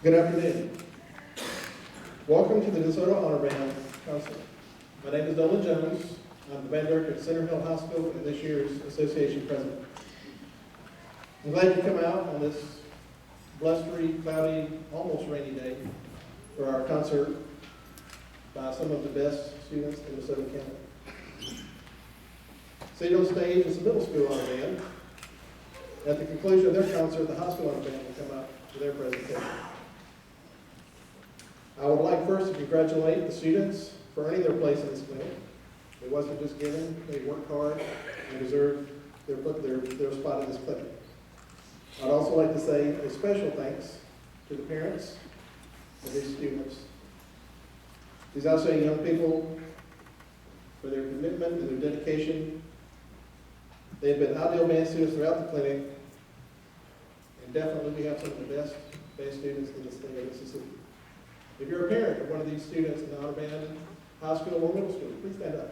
Good afternoon. Welcome to the Desoto Honor Band concert. My name is Nolan Jones. I'm the band director at Center Hill High School and this year's association president. I'm glad you come out on this blustery, cloudy, almost rainy day for our concert by some of the best students in DeSoto County. Seated on stage is the middle school honor band. At the conclusion of their concert, the high school honor band will come up for their presentation. I would like first to congratulate the students for earning their place in this clinic. It wasn't just given, they worked hard and deserved their spot in this clinic. I'd also like to say a special thanks to the parents of these students. These outstanding young people for their commitment and their dedication. They've been ideal band students throughout the clinic, and definitely we have some of the best band students in the state of Mississippi. If you're a parent of one of these students in the honor band, high school or middle school, please stand up.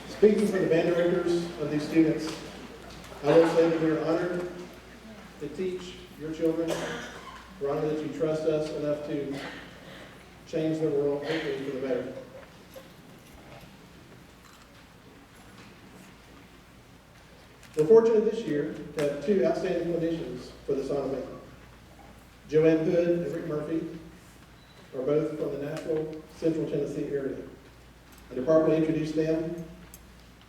Speaking for the band directors of these students, I will say that we are honored to teach your children. We're honored that you trust us enough to change the world, hopefully for the better. We're fortunate this year to have two outstanding clinicians for this honor band. Joanne Hood and Rick Murphy are both from the Nashville, Central Tennessee area. And to properly introduce them,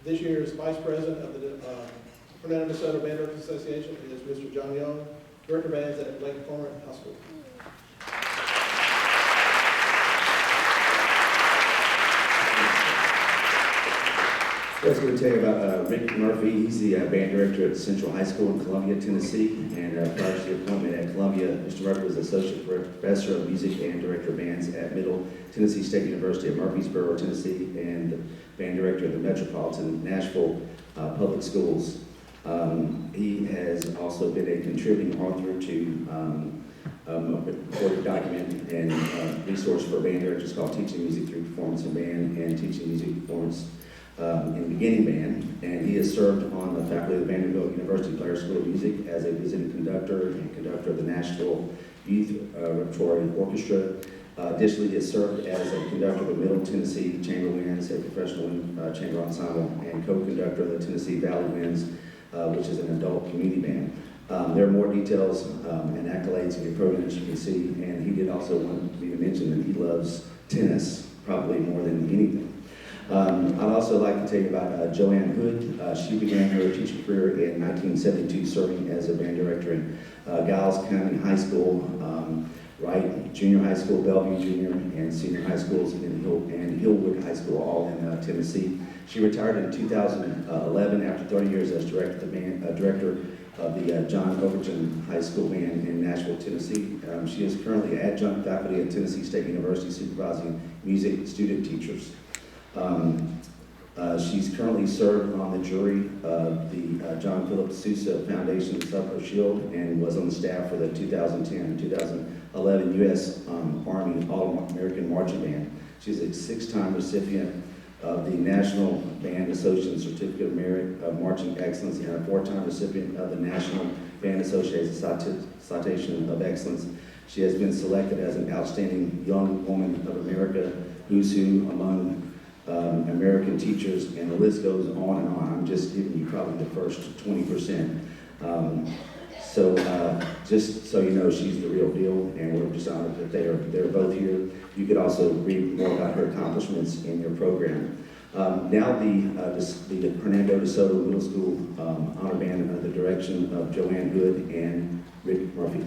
this year's Vice President of the Hernando DeSoto Band Directors Association is Mr. John Young, Director of Bands at Lake Cormorant High School. I was going to tell you about Rick Murphy. He's the band director at Central High School in Columbia, Tennessee. And prior to the appointment at Columbia, Mr. Murphy was Associate Professor of Music and Director of Bands at Middle Tennessee State University of Murfreesboro, Tennessee, and the band director of the Metropolitan Nashville Public Schools. He has also been a contributing author to a recorded document and resource for band directors called Teaching Music Through Performance in Band and Teaching Music Performance in Beginning Band, and he has served on the faculty of the Vanderbilt University Players School of Music as a visiting conductor and conductor of the Nashville Youth Repertory Orchestra. Additionally, he has served as a conductor of the Middle Tennessee Chamber Winds, a professional chamber ensemble, and co-conductor of the Tennessee Valley Winds, which is an adult community band. There are more details and accolades in your program, as you can see, and he did also want me to mention that he loves tennis probably more than anything. I'd also like to tell you about Joanne Hood. She began her teaching career in 1972, serving as a band director in Giles County High School, Wright Junior High School, Bellevue Junior and Senior High Schools, and Hillwood High School, all in Tennessee. She retired in 2011 after 30 years as director of the John Overton High School Band in Nashville, Tennessee. She is currently adjunct faculty at Tennessee State University, supervising music student teachers. She's currently served on the jury of the John Philip Sousa Foundation Supper Shield and was on the staff for the 2010 and 2011 U.S. Army All-American Marching Band. She's a 6-time recipient of the National Band Association Certificate of Merit of Marching Excellence and a 4-time recipient of the National Band Association Citation of Excellence. She has been selected as an Outstanding Young Woman of America, Who's Who among American teachers, and the list goes on and on. I'm just giving you probably the first 20%. Just so you know, she's the real deal, and we're just honored that they're both here. You could also read more about her accomplishments in your program. Now the Hernando DeSoto Middle School Honor Band under the direction of Joanne Hood and Rick Murphy.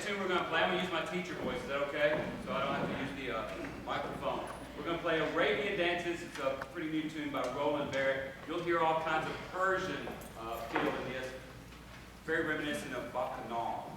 next tune we're going to play, I'm going to use my teacher voice. Is that okay? So I don't have to use the microphone. We're going to play Arabian Dances. It's a pretty new tune by Roland Barrett. You'll hear all kinds of Persian feel in this. Very reminiscent of Bacchanal.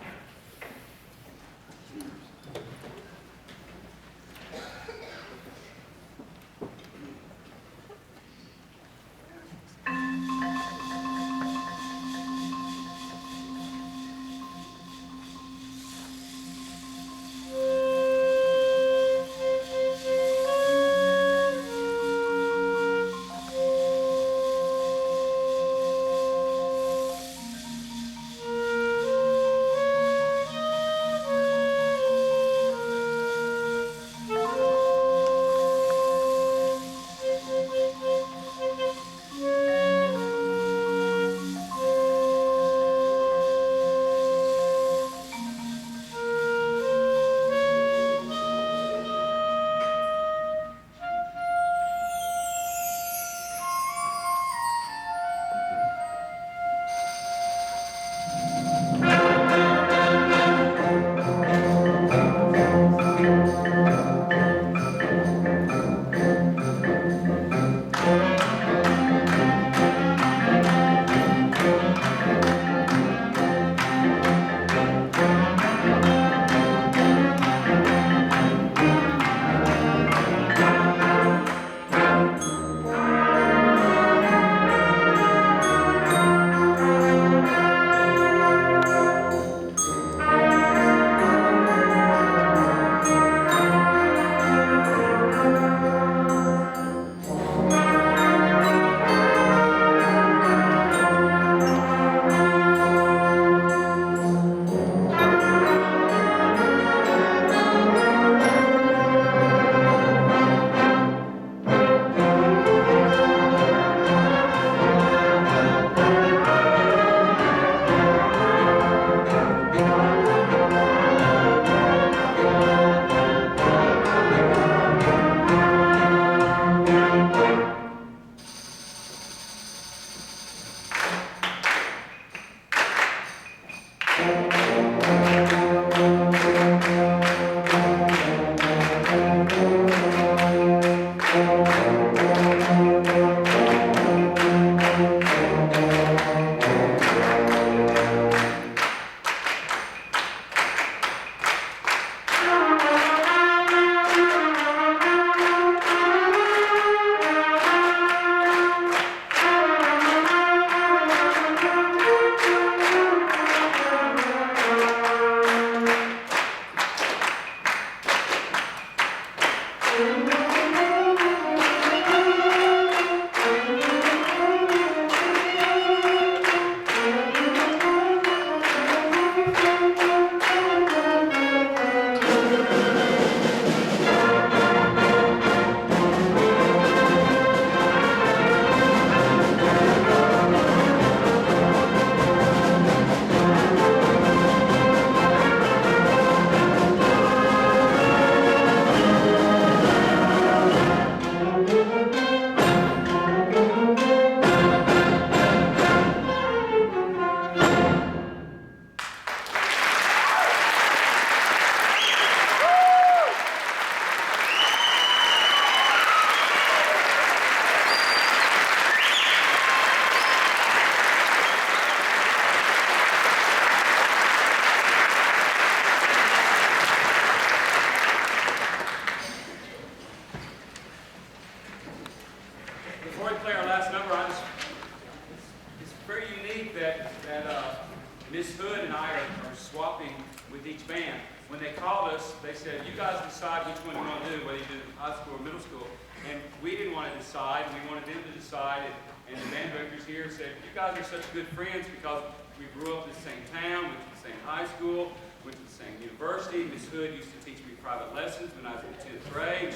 Miss Hood and I are swapping with each band. When they called us, they said, you guys decide which one you want to do, whether you do high school or middle school. And we didn't want to decide. We wanted them to decide. And the band directors here said, you guys are such good friends because we grew up in the same town, went to the same high school, went to the same university. Miss Hood used to teach me private lessons when I was in the 10th grade.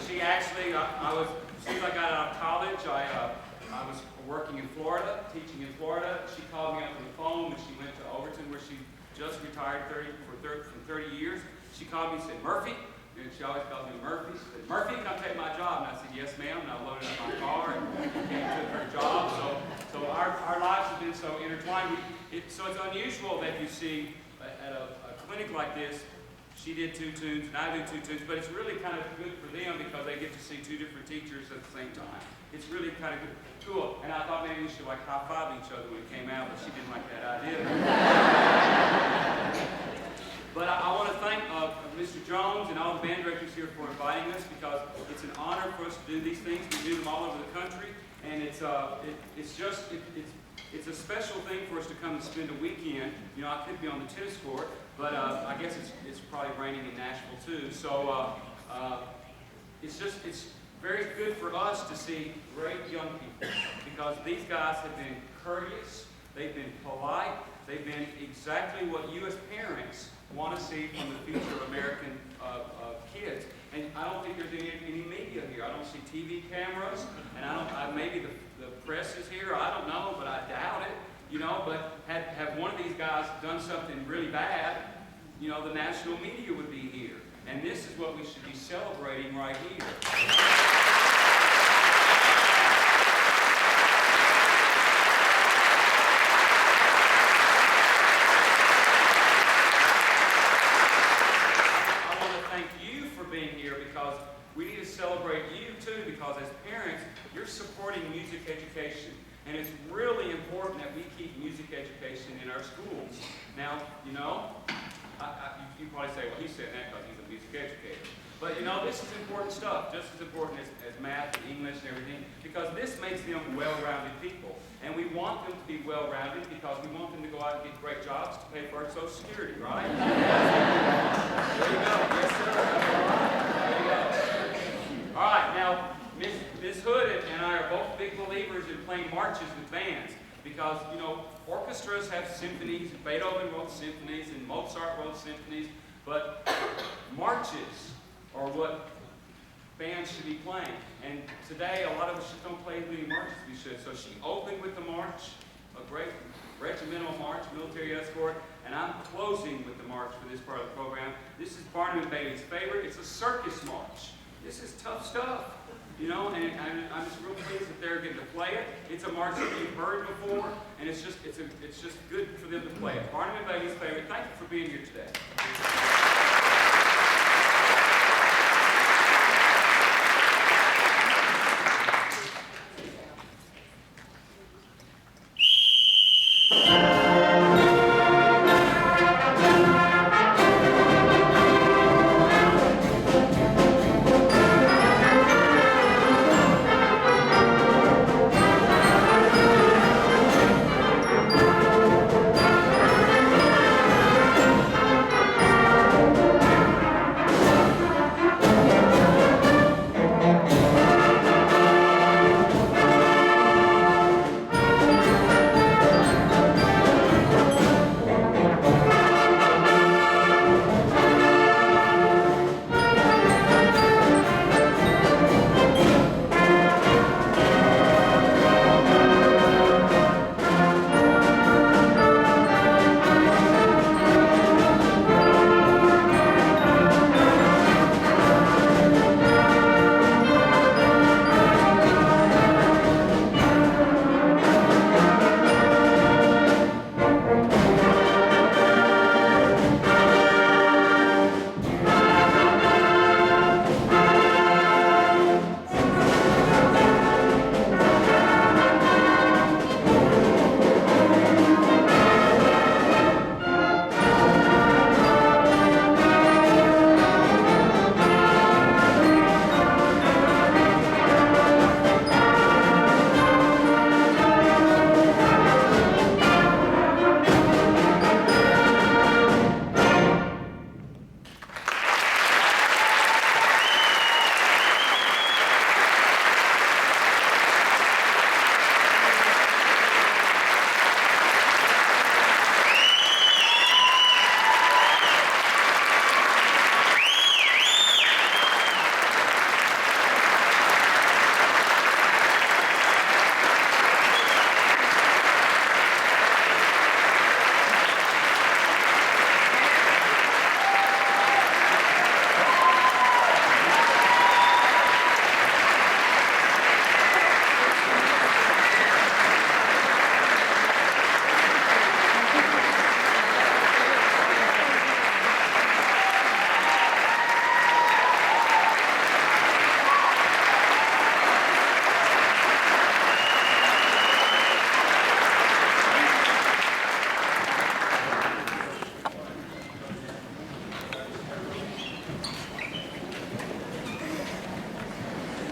She actually, as soon as I got out of college, I was working in Florida, teaching in Florida. She called me up on the phone when she went to Overton, where she just retired from 30 years. She called me and said, Murphy, and she always calls me Murphy. She said, Murphy, come take my job. And I said, yes, ma'am. And I loaded up my car and came to her job. So So our lives have been so intertwined. So it's unusual that you see at a clinic like this, she did 2 tunes and I do 2 tunes, but it's really kind of good for them because they get to see 2 different teachers at the same time. It's really kind of good, cool. And I thought maybe we should like high-five each other when it came out, but she didn't like that idea. But I want to thank Mr. Jones and all the band directors here for inviting us because it's an honor for us to do these things. We do them all over the country, and it's a special thing for us to come and spend a weekend. You know, I could be on the tennis court, but I guess it's probably raining in Nashville too. So it's very good for us to see great young people because these guys have been courteous, they've been polite, they've been exactly what you as parents want to see from the future American kids. And I don't think there's any media here. I don't see TV cameras, and maybe the press is here. I don't know, but I doubt it. You know, but have one of these guys done something really bad, you know, the national media would be here. And this is what we should be celebrating right here. Celebrate you too, because as parents, you're supporting music education, and it's really important that we keep music education in our schools. Now, you know, you probably say, well, he's saying that because he's a music educator. But you know, this is important stuff, just as important as math and English and everything, because this makes them well-rounded people. And we want them to be well-rounded because we want them to go out and get great jobs to pay for our Social Security, right? There you go. Yes, sir. There you go. All right, now, Ms. Hood and I are both big believers in playing marches with bands because, you know, orchestras have symphonies. Beethoven wrote symphonies and Mozart wrote symphonies, but marches are what bands should be playing. And today, a lot of us just don't play as many marches as we should. So she opened with the march, a great regimental march, military escort, and I'm closing with the march for this part of the program. This is Barnum and Bailey's favorite. It's a circus march. This is tough stuff, you know, and I'm just real pleased that they're getting to play it. It's a march that you've heard before, and it's just good for them to play it. Barnum and Bailey's favorite. Thank you for being here today.